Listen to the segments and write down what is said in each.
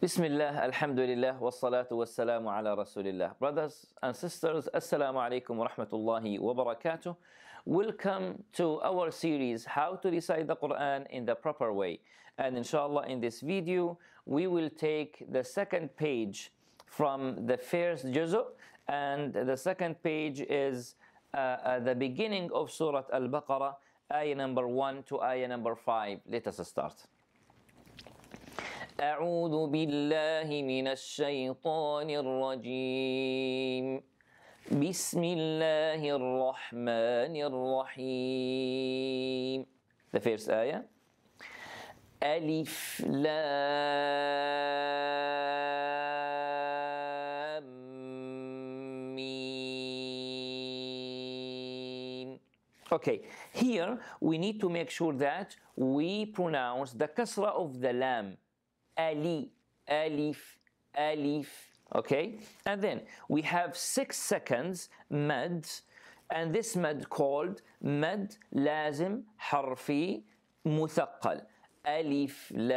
Bismillah, alhamdulillah, wassalatu wassalamu ala rasulillah. Brothers and sisters, assalamu alaikum wa rahmatullahi wa barakatuh. Welcome to our series, How to Recite the Quran in the Proper Way. And inshallah, in this video, we will take the second page from the first juzu. And the second page is the beginning of Surah Al-Baqarah, ayah number 1 to ayah number 5. Let us start. أعوذ بالله من الشيطان الرجيم بسم الله الرحمن الرحيم. The first ayah. ألف لام ميم. Okay, here we need to make sure that we pronounce the kasra of the lam. Ali, alif, alif, okay? And then we have 6 seconds mad, and this mad called mad lazim harfi muthaqqal. Alif, lam.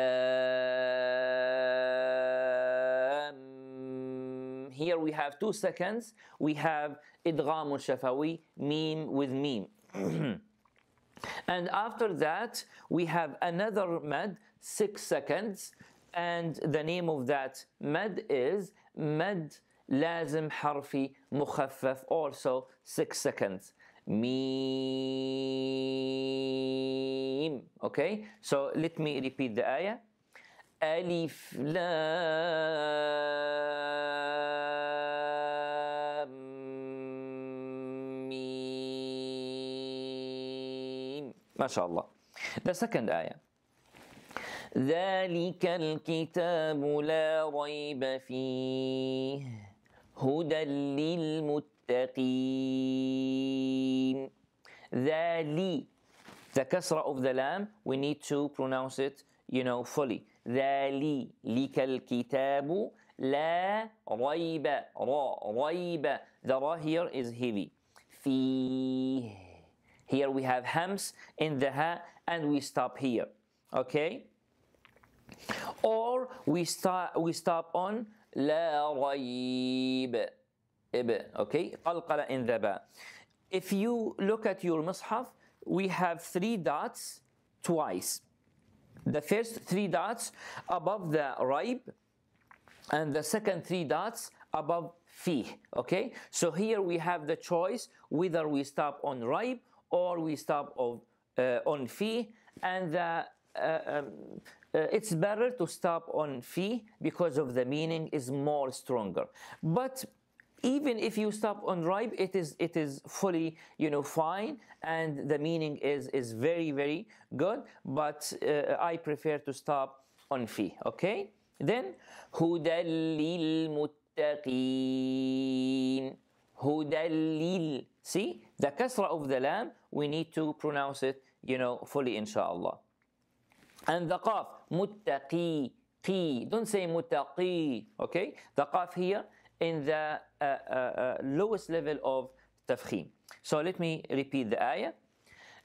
Here we have 2 seconds. We have idgham shafawi, mim with mim. And after that, we have another mad, 6 seconds. And the name of that mad is mad lazim harfi mukhaffaf, also 6 seconds. Mim. Okay, so let me repeat the ayah. Alif lam mim. MashaAllah. The second ayah. ذلك الكتاب لا ريب فيه هدى للمتقين. ذلي, the kasra of the lam, we need to pronounce it, fully. ذلي لك الكتاب لا ريب. را ريب, the ra here is heavy. فيه, here we have hams in the ha and we stop here. Okay, or we stop on لا ريب. Okay, qalqala in the ba. If you look at your mushaf, we have 3 dots twice. The first 3 dots above the raib, and the second 3 dots above fih. Okay, so here we have the choice whether we stop on raib or we stop on fih, and it's better to stop on fi because of the meaning is more stronger. But even if you stop on raib, it is fully fine, and the meaning is very, very good. But I prefer to stop on fi. Okay, then هدى للمتقين. هدى لل. See, the kasra of the lam, we need to pronounce it fully, inshallah. And the qaf, muttaqi, qi. Don't say muttaqi, okay? The qaf here in the lowest level of tafkhim. So let me repeat the ayah.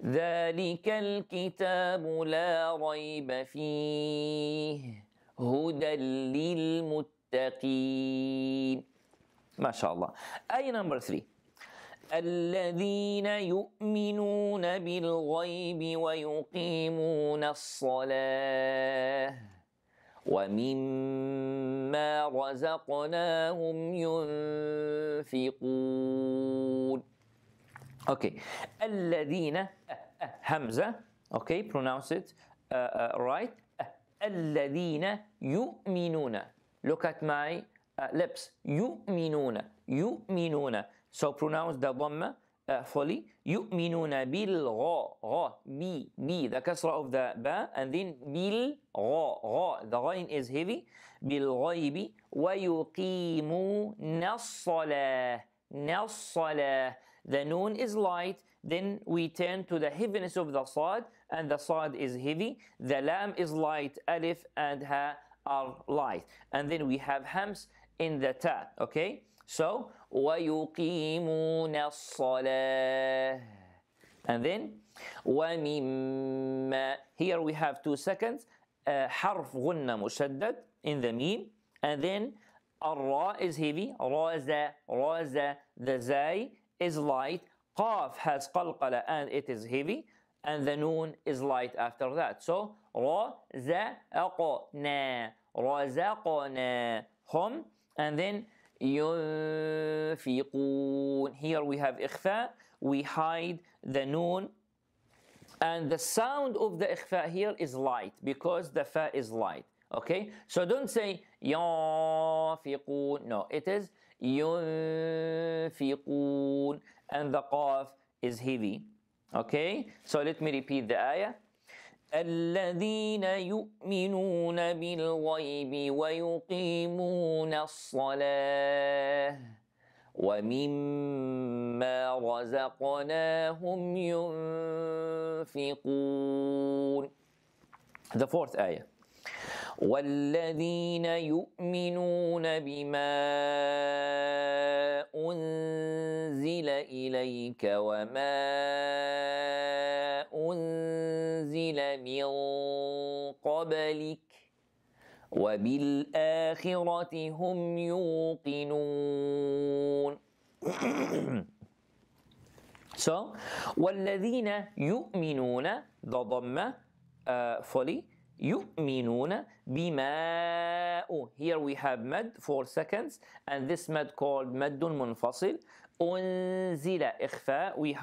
ذلك الكتاب لا ريب فيه هدى للمتقين. MashaAllah. Ayah number 3. الذين يؤمنون بالغيب ويقيمون الصلاة ومما رزقناهم ينفقون. Okay, الذين همزة. Okay, pronounce it right. الذين يؤمنون. Look at my lips. يؤمنون. يؤمنون. So pronounce the dhamma fully. يؤمنون بالغا. غا. B. The kasra of the ba. And then بالغا. غا. The ghain is heavy. بالغيب. ويقيمون الصلاة. الصلاة. The noon is light. Then we turn to the heaviness of the sad. And the sad is heavy. The lam is light. Alif and ha are light. And then we have hams in the ta. Okay. So, وَيُقِيمُونَ الصَّلَاةِ. And then, وَمِمَّا. Here we have 2 seconds. حرف غنة مشدد in the meme. and then الراء is heavy, raza, the zay is light, qaf has qalqala and it is heavy, and the noon is light after that. So razaqna hum, and then ينفقون. Here we have ikhfa, we hide the noon, and the sound of the ikhfa here is light because the fa is light. Okay, so don't say ينفقون, no, it is ينفقون, and the qaf is heavy. Okay, so let me repeat the ayah. الذين يؤمنون بالغيب ويقيمون الصلاة ومما رزقناهم ينفقون. The fourth ayah. والذين يؤمنون بما أنزل إليك وما أنزل من قبلك وبالآخرة هم يوقنون. So والذين يؤمنون, the ضمة fully, يؤمنون بما, here we have mad 4 seconds, and this mad called مد منفصل. أنزل إخفاء, we have